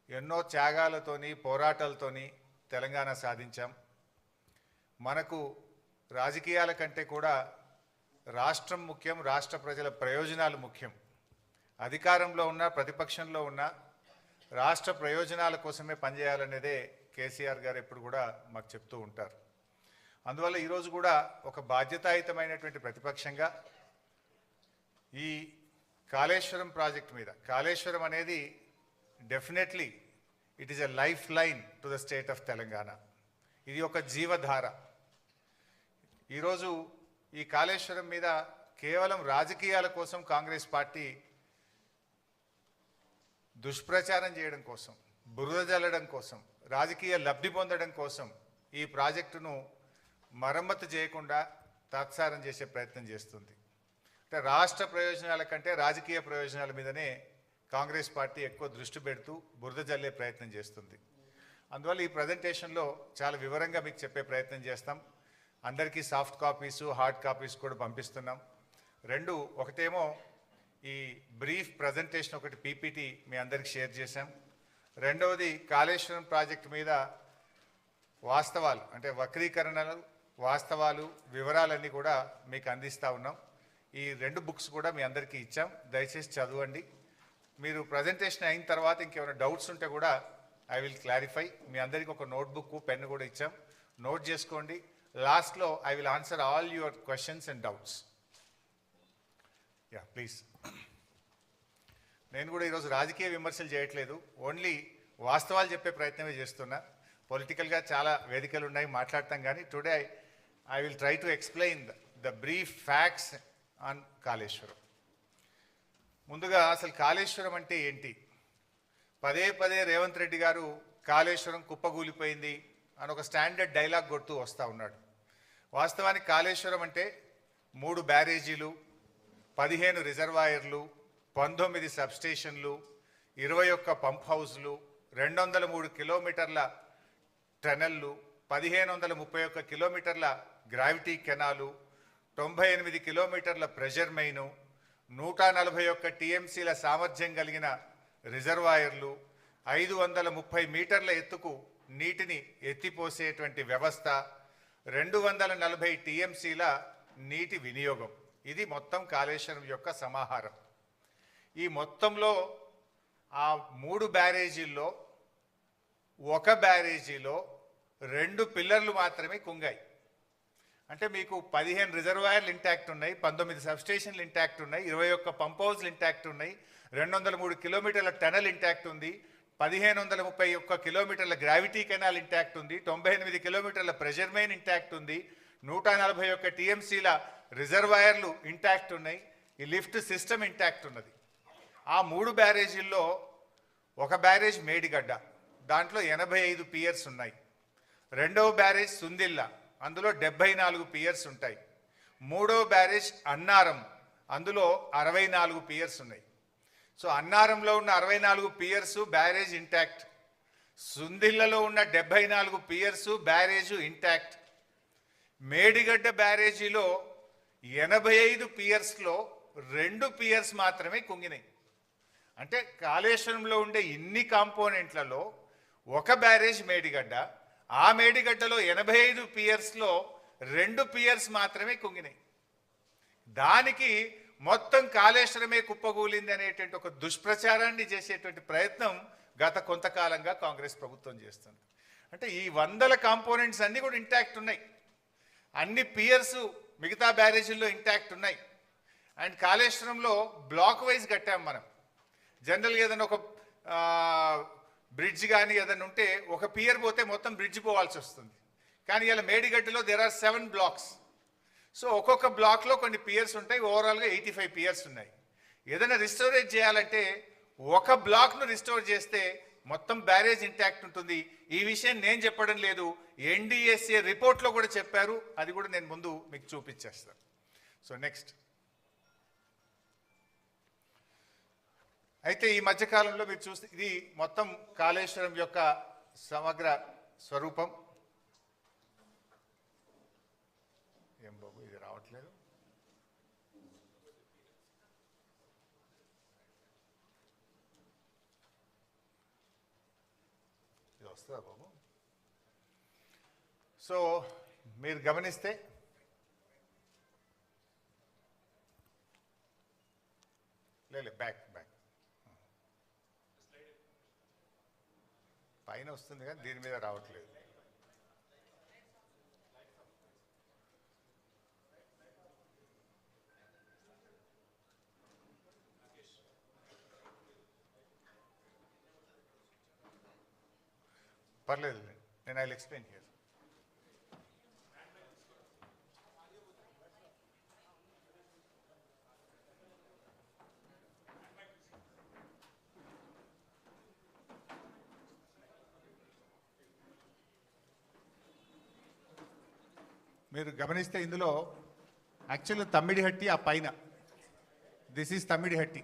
ఎన్నో త్యాగాలతోని పోరాటాలతోని తెలంగాణ సాధించాం. మనకు రాజకీయాల కంటే కూడా రాష్ట్రం ముఖ్యం, రాష్ట్ర ప్రజల ప్రయోజనాలు ముఖ్యం. అధికారంలో ఉన్న ప్రతిపక్షంలో ఉన్న రాష్ట్ర ప్రయోజనాల కోసమే పనిచేయాలనేదే కేసీఆర్ గారు ఎప్పుడు కూడా మాకు చెప్తూ ఉంటారు. అందువల్ల ఈరోజు కూడా ఒక బాధ్యతాయుతమైనటువంటి ప్రతిపక్షంగా ఈ కాళేశ్వరం ప్రాజెక్ట్ మీద, కాళేశ్వరం అనేది definitely it is a life line to the state of Telangana. ఇది ఒక జీవధార. ఈరోజు ఈ కాళేశ్వరం మీద కేవలం రాజకీయాల కోసం కాంగ్రెస్ పార్టీ దుష్ప్రచారం చేయడం కోసం, బురద జల్లడం కోసం, రాజకీయ లబ్ధి పొందడం కోసం ఈ ప్రాజెక్టును మరమ్మతు చేయకుండా తాత్సారం చేసే ప్రయత్నం చేస్తుంది. అంటే రాష్ట్ర ప్రయోజనాల కంటే రాజకీయ ప్రయోజనాల మీదనే కాంగ్రెస్ పార్టీ ఎక్కువ దృష్టి పెడుతూ బురద జల్లే ప్రయత్నం చేస్తుంది. అందువల్ల ఈ ప్రజెంటేషన్లో చాలా వివరంగా మీకు చెప్పే ప్రయత్నం చేస్తాం. అందరికీ సాఫ్ట్ కాపీసు, హార్డ్ కాపీస్ కూడా పంపిస్తున్నాం. ఒకటేమో ఈ బ్రీఫ్ ప్రజెంటేషన్, ఒకటి పీపీటీ మీ అందరికి షేర్ చేశాం. రెండవది కాళేశ్వరం ప్రాజెక్టు మీద వాస్తవాలు, అంటే వక్రీకరణలు, వాస్తవాలు, వివరాలన్నీ కూడా మీకు అందిస్తూ ఉన్నాం. ఈ 2 బుక్స్ కూడా మీ అందరికీ ఇచ్చాం. దయచేసి చదవండి. మీరు ప్రజెంటేషన్ అయిన తర్వాత ఇంకేమైనా డౌట్స్ ఉంటే కూడా ఐ విల్ క్లారిఫై. మీ అందరికీ ఒక నోట్బుక్, పెన్ కూడా ఇచ్చాం. నోట్ చేసుకోండి. లాస్ట్లో I will answer all your questions and doubts. Please. నేను కూడా ఈరోజు రాజకీయ విమర్శలు చేయట్లేదు, ఓన్లీ వాస్తవాలు చెప్పే ప్రయత్నమే చేస్తున్నా. పొలిటికల్గా చాలా వేదికలు ఉన్నాయి, మాట్లాడతాం. కానీ today I will try to explain the brief facts on Kaleshwaram. ముందుగా అసలు కాళేశ్వరం అంటే ఏంటి? పదే రేవంత్ రెడ్డి గారు కాళేశ్వరం కుప్పగూలిపోయింది అని ఒక స్టాండర్డ్ డైలాగ్ కొడుతూ వస్తూ ఉన్నాడు. వాస్తవానికి కాళేశ్వరం అంటే 3 బ్యారేజీలు, 15 రిజర్వాయర్లు, 19 సబ్స్టేషన్లు, 21 పంప్ హౌస్లు, 203 కిలోమీటర్ల టనెల్లు, 1531 కిలోమీటర్ల గ్రావిటీ కెనాలు, 98 కిలోమీటర్ల ప్రెషర్ మెయిను, 141 టీఎంసీల సామర్థ్యం కలిగిన రిజర్వాయర్లు, 530 మీటర్ల ఎత్తుకు నీటిని ఎత్తిపోసేటువంటి వ్యవస్థ, 240 టీఎంసీల నీటి వినియోగం. ఇది మొత్తం కాళేశ్వరం యొక్క సమాహారం. ఈ మొత్తంలో ఆ 3 బ్యారేజీల్లో ఒక బ్యారేజీలో 2 పిల్లర్లు మాత్రమే కుంగాయి. అంటే మీకు 15 రిజర్వాయర్లు ఇంటాక్ట్ ఉన్నాయి, 19 సబ్స్టేషన్లు ఇంటాక్ట్ ఉన్నాయి, 21 పంప్ హౌస్లు ఇంటాక్ట్ ఉన్నాయి, 203 కిలోమీటర్ల టనల్ ఇంటాక్ట్ ఉంది, 1531 కిలోమీటర్ల గ్రావిటీ కెనాల్ ఇంటాక్ట్ ఉంది, 98 కిలోమీటర్ల ప్రెషర్ మెయిన్ ఇంటాక్ట్ ఉంది, 141 టీఎంసీల రిజర్వాయర్లు ఇంటాక్ట్ ఉన్నాయి, ఈ లిఫ్ట్ సిస్టమ్ ఇంటాక్ట్ ఉన్నది. ఆ 3 బ్యారేజీల్లో ఒక బ్యారేజ్ మేడిగడ్డ, దాంట్లో 85 పియర్స్ ఉన్నాయి. రెండవ బ్యారేజ్ సుందిల్లా, అందులో 74 పియర్స్ ఉంటాయి. మూడవ బ్యారేజ్ అన్నారం, అందులో 64 పియర్స్ ఉన్నాయి. సో అన్నారంలో ఉన్న 64 పియర్సు బ్యారేజ్ ఇంటాక్ట్, సుందిల్లలో ఉన్న 74 పియర్సు బ్యారేజు ఇంటాక్ట్. మేడిగడ్డ బ్యారేజీలో 85 పియర్స్లో 2 పియర్స్ మాత్రమే కుంగినాయి. అంటే కాళేశ్వరంలో ఉండే ఇన్ని కాంపోనెంట్లలో ఒక బ్యారేజ్ మేడిగడ్డ, ఆ మేడిగడ్డలో 85 పియర్స్లో 2 పియర్స్ మాత్రమే కుంగినాయి. దానికి మొత్తం కాళేశ్వరమే కుప్పగూలింది అనేటువంటి ఒక దుష్ప్రచారాన్ని చేసేటువంటి ప్రయత్నం గత కొంతకాలంగా కాంగ్రెస్ ప్రభుత్వం చేస్తుంది. అంటే ఈ 100 కాంపోనెంట్స్ అన్నీ కూడా ఇంటాక్ట్ ఉన్నాయి, అన్ని పియర్స్ మిగతా బ్యారేజీల్లో ఇంటాక్ట్ ఉన్నాయి. అండ్ కాళేశ్వరంలో బ్లాక్ వైజ్ కట్టాం మనం. జనరల్గా ఏదైనా ఒక బ్రిడ్జ్ కానీ ఏదైనా ఉంటే ఒక పియర్ పోతే మొత్తం బ్రిడ్జ్ పోవాల్సి వస్తుంది. కానీ ఇలా మేడిగడ్డలో దేర్ ఆర్ 7 బ్లాక్స్. సో ఒక్కొక్క బ్లాక్లో కొన్ని పియర్స్ ఉంటాయి. ఓవరాల్గా 85 పియర్స్ ఉన్నాయి. ఏదైనా రిస్టోరేజ్ చేయాలంటే ఒక బ్లాక్ను రిస్టోర్ చేస్తే మొత్తం బ్యారేజ్ ఇంటాక్ట్ ఉంటుంది. ఈ విషయం నేను చెప్పడం లేదు, ఎన్డీఎస్ఏ రిపోర్ట్లో కూడా చెప్పారు. అది కూడా నేను ముందు మీకు చూపించేస్తాను. So next. అయితే ఈ మధ్యకాలంలో మీరు చూస్తే ఇది మొత్తం కాళేశ్వరం యొక్క సమగ్ర స్వరూపం. ఏం బాబు ఇది రావట్లేదు. వస్తుందా బాబు? సో మీరు గమనిస్తే బ్యాక్ పైన వస్తుంది కానీ దీని మీద రావట్లేదు. పర్లేదు, నేను ఐ విల్ ఎక్స్ప్లెయిన్ హియర్. మీరు గమనిస్తే ఇందులో యాక్చువల్గా తమ్మిడిహట్టి ఆ పైన, దిస్ ఈజ్ తమ్మిడిహట్టి.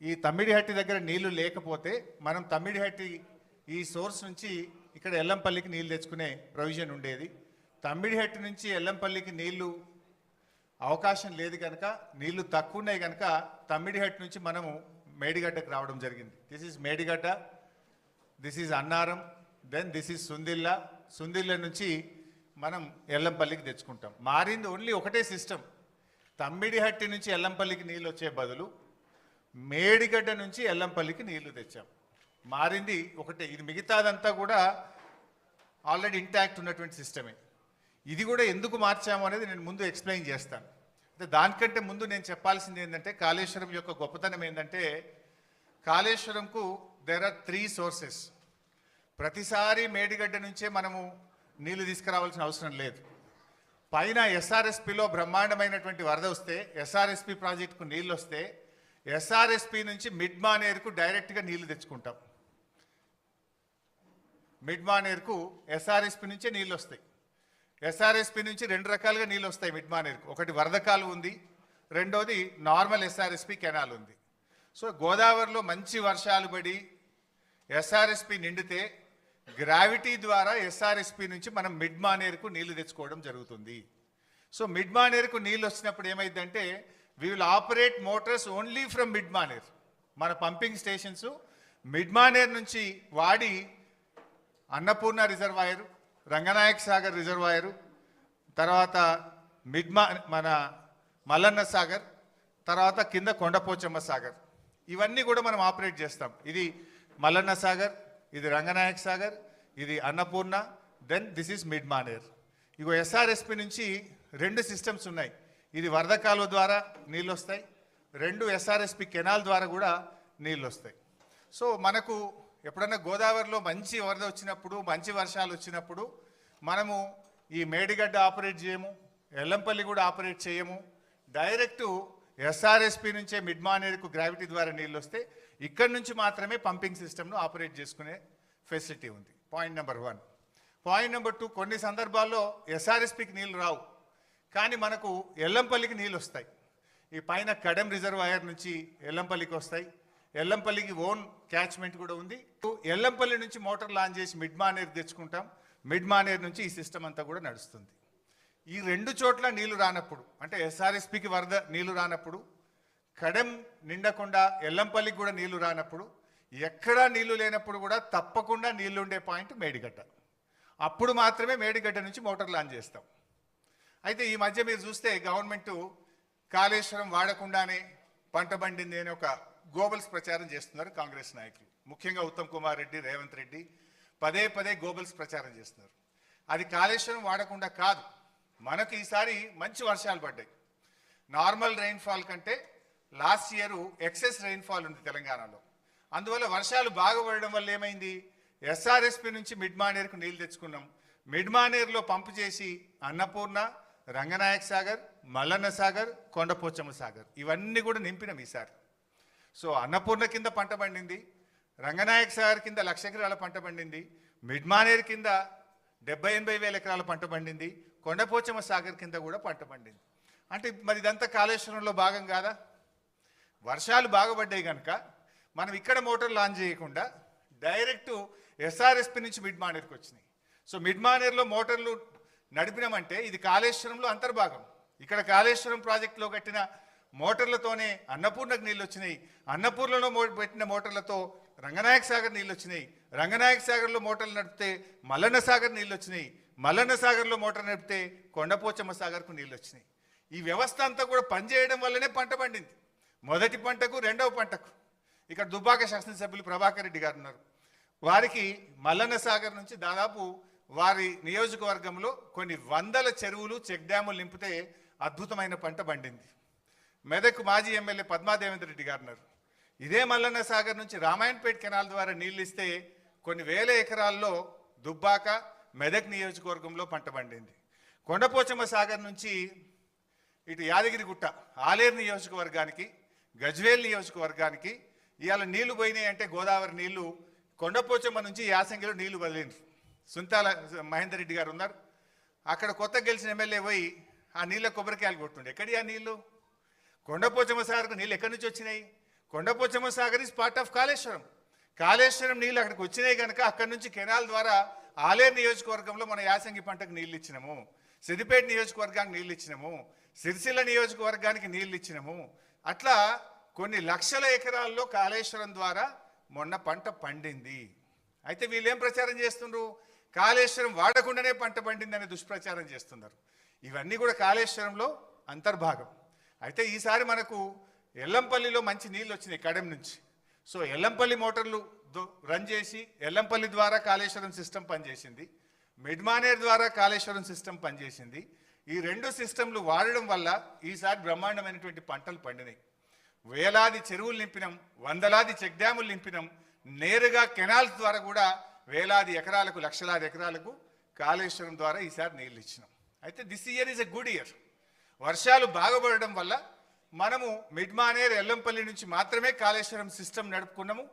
ఈ తమ్మిడిహట్టి దగ్గర నీళ్లు లేకపోతే మనం తమ్మిడిహట్టి ఈ సోర్స్ నుంచి ఇక్కడ ఎల్లంపల్లికి నీళ్ళు తెచ్చుకునే ప్రొవిజన్ ఉండేది. తమ్మిడిహట్టి నుంచి ఎల్లంపల్లికి నీళ్లు అవకాశం లేదు కనుక, నీళ్లు తక్కువ ఉన్నాయి కనుక తమ్మిడిహట్టి నుంచి మనము మేడిగడ్డకు రావడం జరిగింది. This is Medigadda, this is Annaram, then this is Sundilla. Sundilla నుంచి మనం ఎల్లంపల్లికి తెచ్చుకుంటాం. మారింది ఓన్లీ ఒకటే సిస్టమ్. తమ్మిడిహట్టి నుంచి ఎల్లంపల్లికి నీళ్ళు వచ్చే బదులు మేడిగడ్డ నుంచి ఎల్లంపల్లికి నీళ్లు తెచ్చాం. మారింది ఒకటే. ఇది మిగతాదంతా కూడా ఆల్రెడీ ఇంటాక్ట్ ఉన్నటువంటి సిస్టమే. ఇది కూడా ఎందుకు మార్చాము అనేది నేను ముందు ఎక్స్ప్లెయిన్ చేస్తాను. అంటే దానికంటే ముందు నేను చెప్పాల్సింది ఏంటంటే, కాళేశ్వరం యొక్క గొప్పతనం ఏంటంటే, కాళేశ్వరంకు దేర్ ఆర్ 3 సోర్సెస్. ప్రతిసారి మేడిగడ్డ నుంచే మనము నీళ్లు తీసుకురావాల్సిన అవసరం లేదు. పైన ఎస్ఆర్ఎస్పిలో బ్రహ్మాండమైనటువంటి వరద వస్తే, ఎస్ఆర్ఎస్పి ప్రాజెక్టుకు నీళ్ళు వస్తే, ఎస్ఆర్ఎస్పి నుంచి మిడ్ మానేరుకు డైరెక్ట్గా నీళ్లు తెచ్చుకుంటాం. మిడ్ మానేరుకు ఎస్ఆర్ఎస్పి నుంచే నీళ్ళు వస్తాయి. ఎస్ఆర్ఎస్పి నుంచి 2 రకాలుగా నీళ్ళు వస్తాయి మిడ్ మానేరుకు. ఒకటి వరద కాలువ ఉంది, రెండోది నార్మల్ ఎస్ఆర్ఎస్పి కెనాల్ ఉంది. సో గోదావరిలో మంచి వర్షాలు పడి ఎస్ఆర్ఎస్పి నిండితే గ్రావిటీ ద్వారా ఎస్ఆర్ఎస్పి నుంచి మనం మిడ్ మానేరుకు నీళ్లు తెచ్చుకోవడం జరుగుతుంది. సో మిడ్ మానేరుకు నీళ్ళు వచ్చినప్పుడు ఏమైందంటే, we will operate Motors only from mid Maner. మన పంపింగ్ స్టేషన్స్ మిడ్ మానేర్ నుంచి వాడి అన్నపూర్ణ రిజర్వాయరు, రంగనాయక సాగర్ రిజర్వాయరు, తర్వాత మన మల్లన్న సాగర్, తర్వాత కింద కొండపోచమ్మ సాగర్, ఇవన్నీ కూడా మనం ఆపరేట్ చేస్తాం. ఇది మల్లన్న సాగర్, ఇది రంగనాయక సాగర్, ఇది Annapurna, then this is Mid Manair. ఇగో ఎస్ఆర్ఎస్పి నుంచి 2 సిస్టమ్స్ ఉన్నాయి. ఇది వరద కాలువ ద్వారా నీళ్ళు వస్తాయి, 2 ఎస్ఆర్ఎస్పి కెనాల్ ద్వారా కూడా నీళ్ళు వస్తాయి. సో మనకు ఎప్పుడన్నా గోదావరిలో మంచి వరద వచ్చినప్పుడు, మంచి వర్షాలు వచ్చినప్పుడు మనము ఈ మేడిగడ్డ ఆపరేట్ చేయము, ఎల్లంపల్లి కూడా ఆపరేట్ చేయము. డైరెక్టు ఎస్ఆర్ఎస్పి నుంచే మిడ్ మానేరుకు గ్రావిటీ ద్వారా నీళ్ళు వస్తే ఇక్కడి నుంచి మాత్రమే పంపింగ్ సిస్టమ్ను ఆపరేట్ చేసుకునే ఫెసిలిటీ ఉంది. Point number 1. పాయింట్ నెంబర్ 2, కొన్ని సందర్భాల్లో ఎస్ఆర్ఎస్పికి నీళ్ళు రావు, కానీ మనకు ఎల్లంపల్లికి నీళ్ళు వస్తాయి. ఈ పైన కడెం రిజర్వాయర్ నుంచి ఎల్లంపల్లికి వస్తాయి. ఎల్లంపల్లికి ఓన్ క్యాచ్మెంట్ కూడా ఉంది. ఎల్లంపల్లి నుంచి మోటార్ లాంచ్ చేసి మిడ్ మానేరు తెచ్చుకుంటాం. మిడ్ మానేరు నుంచి ఈ సిస్టమ్ అంతా కూడా నడుస్తుంది. ఈ 2 చోట్ల నీళ్లు రానప్పుడు, అంటే ఎస్ఆర్ఎస్పికి వరద నీళ్లు రానప్పుడు, కడెం నిండకుండా ఎల్లంపల్లికి కూడా నీళ్లు రానప్పుడు, ఎక్కడా నీళ్లు లేనప్పుడు కూడా తప్పకుండా నీళ్లు ఉండే పాయింట్ మేడిగడ్డ. అప్పుడు మాత్రమే మేడిగడ్డ నుంచి మోటార్ లాంచ్ చేస్తాం. అయితే ఈ మధ్య మీరు చూస్తే గవర్నమెంట్ కాళేశ్వరం వాడకుండానే పంట పండింది అని ఒక గోబల్స్ ప్రచారం చేస్తున్నారు కాంగ్రెస్ నాయకులు. ముఖ్యంగా ఉత్తమ్ కుమార్ రెడ్డి, రేవంత్ రెడ్డి పదే గోబల్స్ ప్రచారం చేస్తున్నారు. అది కాళేశ్వరం వాడకుండా కాదు, మనకు ఈసారి మంచి వర్షాలు పడ్డాయి. నార్మల్ రెయిన్ఫాల్ కంటే లాస్ట్ ఇయర్ ఎక్సెస్ రెయిన్ఫాల్ ఉంది తెలంగాణలో. అందువల్ల వర్షాలు బాగా పడడం వల్ల ఏమైంది, ఎస్ఆర్ఎస్పి నుంచి మిడ్ మానేరుకు నీళ్ళు తెచ్చుకున్నాం. మిడ్ మానేరులో పంపు చేసి అన్నపూర్ణ, రంగనాయక సాగర్, మల్లన్న సాగర్, కొండపోచమ్మ సాగర్ ఇవన్నీ కూడా నింపినాం ఈసారి. సో అన్నపూర్ణ కింద పంట పండింది, రంగనాయక సాగర్ కింద 1,00,000 ఎకరాల పంట పండింది, మిడ్ మానేరు కింద 70-80 వేల ఎకరాల పంట పండింది, కొండపోచమ్మ సాగర్ కింద కూడా పంట పండింది. అంటే మరి ఇదంతా కాళేశ్వరంలో భాగం కాదా? వర్షాలు బాగుపడ్డాయి కనుక మనం ఇక్కడ మోటార్ లాంచ్ చేయకుండా డైరెక్ట్ ఎస్ఆర్ఎస్పి నుంచి మిడ్ మానేరుకు వచ్చినాయి. సో మిడ్ మానేరులో మోటార్లు నడిపినామంటే ఇది కాళేశ్వరంలో అంతర్భాగం. ఇక్కడ కాళేశ్వరం ప్రాజెక్టులో కట్టిన మోటార్లతోనే అన్నపూర్ణకు నీళ్ళు వచ్చినాయి, అన్నపూర్ణలో పెట్టిన మోటార్లతో రంగనాయక సాగర్ నీళ్ళు వచ్చినాయి. రంగనాయక సాగర్లో మోటార్లు నడిపితే మల్లన్న సాగర్ నీళ్ళు వచ్చినాయి. మల్లన్న సాగర్లో మోటార్ నడిపితే కొండపోచమ్మ సాగర్కు నీళ్ళు వచ్చినాయి. ఈ వ్యవస్థ అంతా కూడా పనిచేయడం వల్లనే పంట పండింది. మొదటి పంటకు, రెండవ పంటకు. ఇక్కడ దుబ్బాక శాసనసభ్యులు ప్రభాకర్ రెడ్డి గారు ఉన్నారు. వారికి మల్లన్న సాగర్ నుంచి దాదాపు వారి నియోజకవర్గంలో కొన్ని వందల చెరువులు, చెక్ డ్యాములు నింపితే అద్భుతమైన పంట పండింది. మెదక్ మాజీ ఎమ్మెల్యే పద్మాదేవేంద్ర రెడ్డి గారు ఉన్నారు. ఇదే మల్లన్న సాగర్ నుంచి రామాయణపేట కెనాల్ ద్వారా నీళ్ళు ఇస్తే కొన్ని వేల ఎకరాల్లో దుబ్బాక, మెదక్ నియోజకవర్గంలో పంట పండింది. కొండపోచమ్మ సాగర్ నుంచి ఇటు యాదగిరిగుట్ట, ఆలేరు నియోజకవర్గానికి, గజ్వేల్ నియోజకవర్గానికి ఇవాళ నీళ్లు పోయినాయి అంటే గోదావరి నీళ్లు కొండపోచమ్మ నుంచి యాసంగిలో నీళ్లు వదిలిండ్రు. సుంతాల మహేందర్ రెడ్డి గారు ఉన్నారు. అక్కడ కొత్త గెలిచిన ఎమ్మెల్యే పోయి ఆ నీళ్ళ కొబ్బరికాయలు కొట్టుండే. ఎక్కడి ఆ నీళ్లు? కొండపోచమ్మ సాగర్కు నీళ్ళు ఎక్కడి నుంచి వచ్చినాయి? Kondapochamma Sagar is part of Kaleshwaram. Kaleshwaram నీళ్ళు అక్కడికి వచ్చినాయి కనుక అక్కడి నుంచి కెనాల్ ద్వారా ఆలేరు నియోజకవర్గంలో మన యాసంగి పంటకు నీళ్ళు ఇచ్చినాము, సిద్దిపేట నియోజకవర్గానికి నీళ్ళు ఇచ్చినాము, సిరిసిల్ల నియోజకవర్గానికి నీళ్ళు ఇచ్చినాము. అట్లా కొన్ని లక్షల ఎకరాల్లో కాళేశ్వరం ద్వారా మొన్న పంట పండింది. అయితే వీళ్ళు ఏం ప్రచారం చేస్తున్నారు? కాళేశ్వరం వాడకుండానే పంట పండిందనే దుష్ప్రచారం చేస్తున్నారు. ఇవన్నీ కూడా కాళేశ్వరంలో అంతర్భాగం. అయితే ఈసారి మనకు ఎల్లంపల్లిలో మంచి నీళ్ళు వచ్చినాయి కడెం నుంచి. సో ఎల్లంపల్లి మోటార్లు రన్ చేసి ఎల్లంపల్లి ద్వారా కాళేశ్వరం సిస్టమ్ పనిచేసింది, మిడ్మానేర్ ద్వారా కాళేశ్వరం సిస్టమ్ పనిచేసింది. ఈ రెండు సిస్టంలు వాడడం వల్ల ఈసారి బ్రహ్మాండమైనటువంటి పంటలు పండినాయి. వేలాది చెరువులు నింపినాం, వందలాది చెక్ డ్యాములు నింపినాం. నేరుగా కెనాల్స్ ద్వారా కూడా వేలాది ఎకరాలకు, లక్షలాది ఎకరాలకు కాళేశ్వరం ద్వారా ఈసారి నీళ్ళు ఇచ్చినాం. అయితే this year is a good year. వర్షాలు బాగుపడడం వల్ల మనము మిడ్మానేర్, ఎల్లంపల్లి నుంచి మాత్రమే కాళేశ్వరం సిస్టమ్ నడుపుకున్నాము.